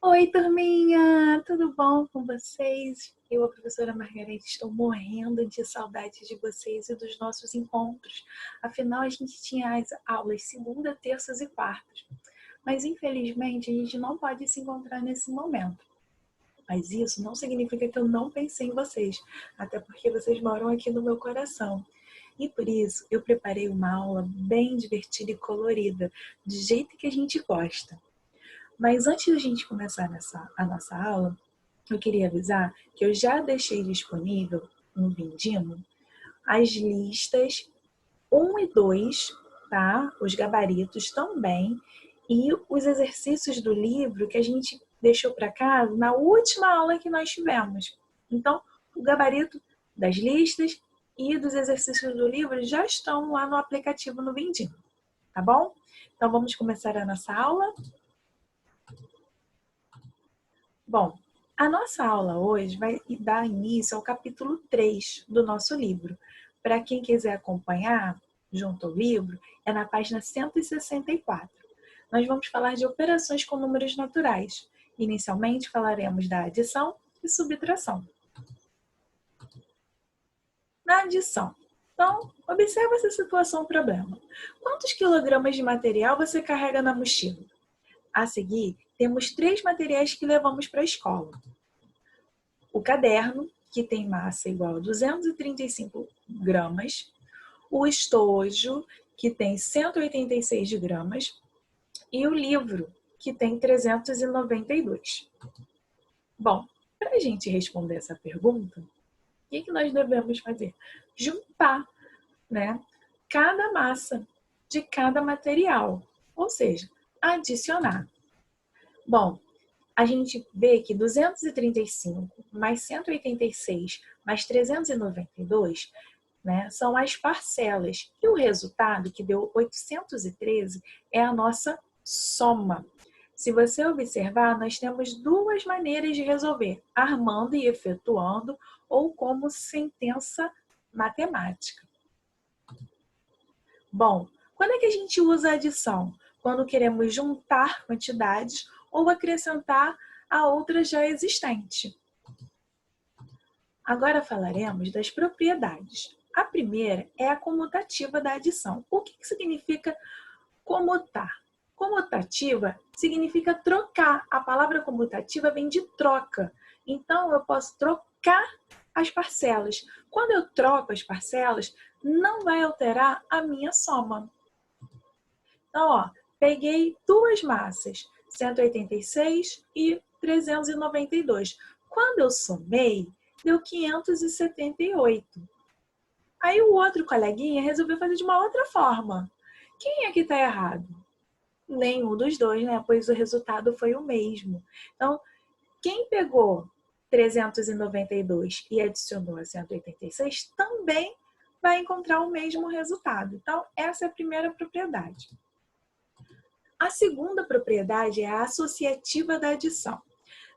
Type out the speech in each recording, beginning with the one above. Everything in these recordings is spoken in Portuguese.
Oi, turminha! Tudo bom com vocês? Eu, a professora Margarete, estou morrendo de saudade de vocês e dos nossos encontros. Afinal, a gente tinha as aulas segunda, terças e quartas. Mas, infelizmente, a gente não pode se encontrar nesse momento. Mas isso não significa que eu não pensei em vocês, até porque vocês moram aqui no meu coração. E por isso, eu preparei uma aula bem divertida e colorida, do jeito que a gente gosta. Mas antes da gente começar a nossa aula, eu queria avisar que eu já deixei disponível no Vindimo as listas 1 e 2, tá? Os gabaritos também, e os exercícios do livro que a gente deixou para cá na última aula que nós tivemos. Então, o gabarito das listas e dos exercícios do livro já estão lá no aplicativo no Vindimo, tá bom? Então, vamos começar a nossa aula? Bom, a nossa aula hoje vai dar início ao capítulo 3 do nosso livro. Para quem quiser acompanhar, junto ao livro, é na página 164. Nós vamos falar de operações com números naturais. Inicialmente, falaremos da adição e subtração. Na adição, então, observe essa situação problema. Quantos quilogramas de material você carrega na mochila? A seguir, temos 3 materiais que levamos para a escola. O caderno, que tem massa igual a 235 gramas, o estojo, que tem 186 gramas, e o livro, que tem 392. Bom, para a gente responder essa pergunta, o que nós devemos fazer? Juntar, né, cada massa de cada material, ou seja, adicionar. Bom, a gente vê que 235 mais 186 mais 392, né, são as parcelas. E o resultado, que deu 813, é a nossa soma. Se você observar, nós temos duas maneiras de resolver: armando e efetuando, ou como sentença matemática. Bom, quando é que a gente usa a adição? Quando queremos juntar quantidades ou acrescentar a outra já existente. Agora falaremos das propriedades. A primeira é a comutativa da adição. O que significa comutar? Comutativa significa trocar. A palavra comutativa vem de troca. Então, eu posso trocar as parcelas. Quando eu troco as parcelas, não vai alterar a minha soma. Então, ó, peguei duas massas, 186 e 392. Quando eu somei, deu 578. Aí o outro coleguinha resolveu fazer de uma outra forma. Quem é que está errado? Nenhum dos dois, né? Pois o resultado foi o mesmo. Então, quem pegou 392 e adicionou a 186 também vai encontrar o mesmo resultado. Então, essa é a primeira propriedade. A segunda propriedade é a associativa da adição.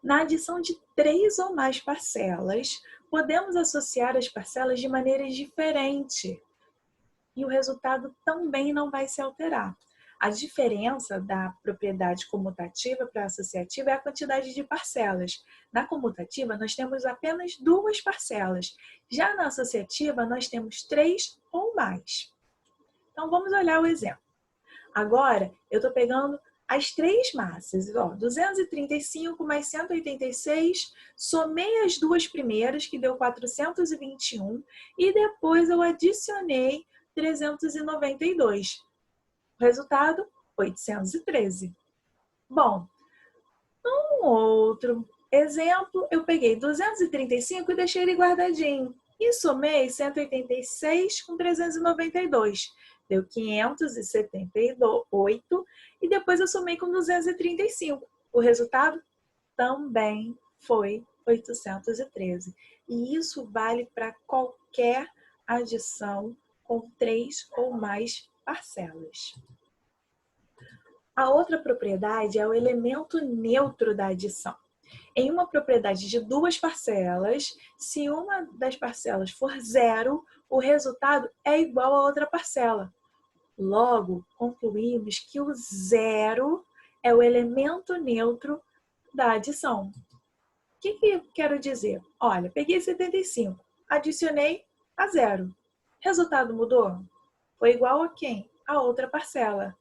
Na adição de 3 ou mais parcelas, podemos associar as parcelas de maneiras diferentes e o resultado também não vai se alterar. A diferença da propriedade comutativa para a associativa é a quantidade de parcelas. Na comutativa, nós temos apenas 2 parcelas. Já na associativa, nós temos 3 ou mais. Então, vamos olhar o exemplo. Agora, eu estou pegando as 3 massas, ó, 235 mais 186, somei as duas primeiras, que deu 421, e depois eu adicionei 392. O resultado, 813. Bom, num outro exemplo, eu peguei 235 e deixei ele guardadinho. E somei 186 com 392. Deu 578 e depois eu somei com 235. O resultado também foi 813. E isso vale para qualquer adição com 3 ou mais parcelas. A outra propriedade é o elemento neutro da adição. Em uma propriedade de 2 parcelas, se uma das parcelas for zero, o resultado é igual a outra parcela. Logo, concluímos que o zero é o elemento neutro da adição. O que eu quero dizer? Olha, peguei 75, adicionei a 0. Resultado mudou? Foi igual a quem? A outra parcela.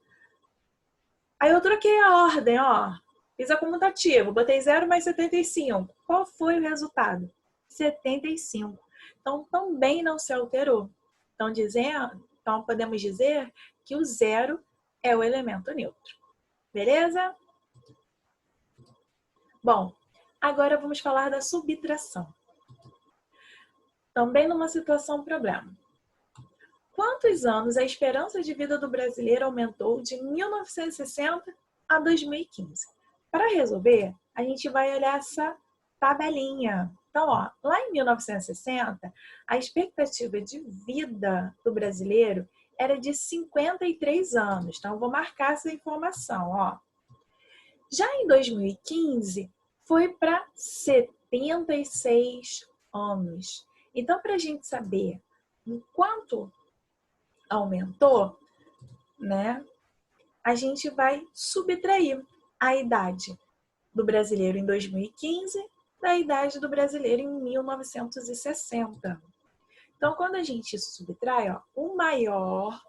Aí eu troquei a ordem, ó. Fiz a comutativa, botei 0 mais 75. Qual foi o resultado? 75. Então, também não se alterou. Então, podemos dizer que o 0 é o elemento neutro. Beleza? Bom, agora vamos falar da subtração. Também numa situação problema. Quantos anos a esperança de vida do brasileiro aumentou de 1960 a 2015? Para resolver, a gente vai olhar essa tabelinha. Então, ó, lá em 1960, a expectativa de vida do brasileiro era de 53 anos. Então, eu vou marcar essa informação, ó. Já em 2015, foi para 76 anos. Então, para a gente saber o quanto aumentou, né, a gente vai subtrair a idade do brasileiro em 2015 da idade do brasileiro em 1960. Então, quando a gente subtrai, ó, o maior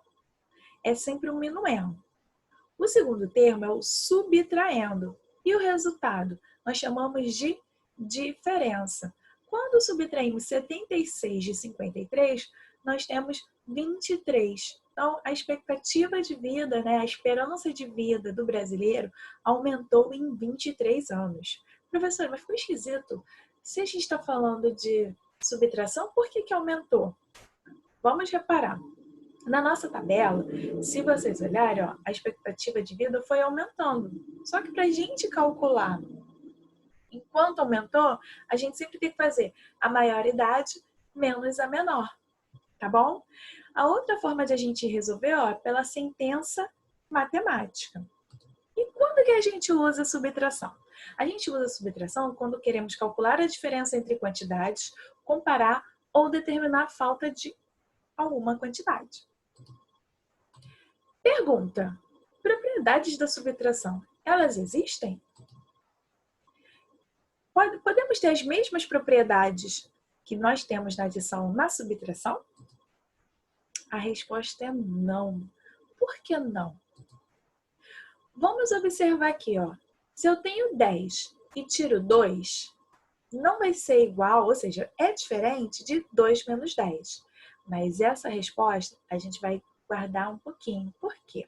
é sempre um minuendo. O segundo termo é o subtraindo. E o resultado nós chamamos de diferença. Quando subtraímos 76 de 53, nós temos 23. Então, a expectativa de vida, né, a esperança de vida do brasileiro aumentou em 23 anos. Professor, mas ficou esquisito. Se a gente está falando de subtração, por que aumentou? Vamos reparar. Na nossa tabela, se vocês olharem, ó, a expectativa de vida foi aumentando. Só que para a gente calcular enquanto aumentou, a gente sempre tem que fazer a maior idade menos a menor, tá bom? A outra forma de a gente resolver, ó, é pela sentença matemática. E quando que a gente usa a subtração? A gente usa a subtração quando queremos calcular a diferença entre quantidades, comparar ou determinar a falta de alguma quantidade. Pergunta: propriedades da subtração, elas existem? Podemos ter as mesmas propriedades que nós temos na adição na subtração? A resposta é não. Por que não? Vamos observar aqui, ó. Se eu tenho 10 e tiro 2, não vai ser igual, ou seja, é diferente de 2 menos 10. Mas essa resposta a gente vai guardar um pouquinho. Por quê?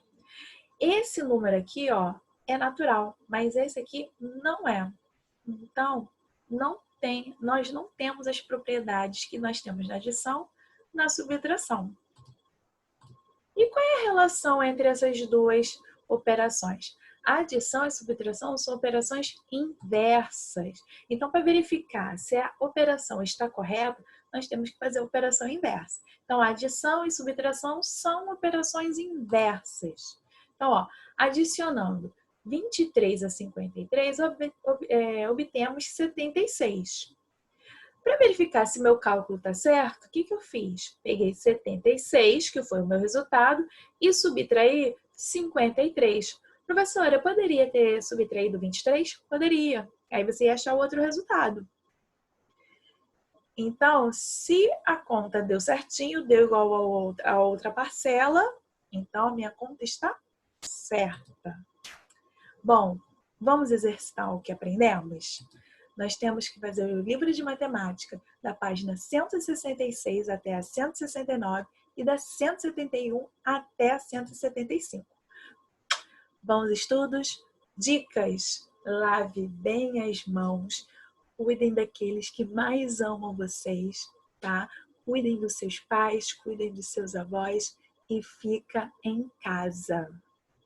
Esse número aqui, ó, é natural, mas esse aqui não é. Então, nós não temos as propriedades que nós temos na adição na subtração. E qual é a relação entre essas duas operações? A adição e a subtração são operações inversas. Então, para verificar se a operação está correta, nós temos que fazer a operação inversa. Então, adição e subtração são operações inversas. Então, ó, adicionando 23 a 53, obtemos 76. Para verificar se meu cálculo está certo, o que eu fiz? Peguei 76, que foi o meu resultado, e subtraí 53. Professora, eu poderia ter subtraído 23? Poderia. Aí você ia achar outro resultado. Então, se a conta deu certinho, deu igual a outra parcela, então a minha conta está certa. Bom, vamos exercitar o que aprendemos? Nós temos que fazer o livro de matemática da página 166 até a 169 e da 171 até a 175. Bons estudos, dicas, lave bem as mãos, cuidem daqueles que mais amam vocês, tá? Cuidem dos seus pais, cuidem dos seus avós e fica em casa.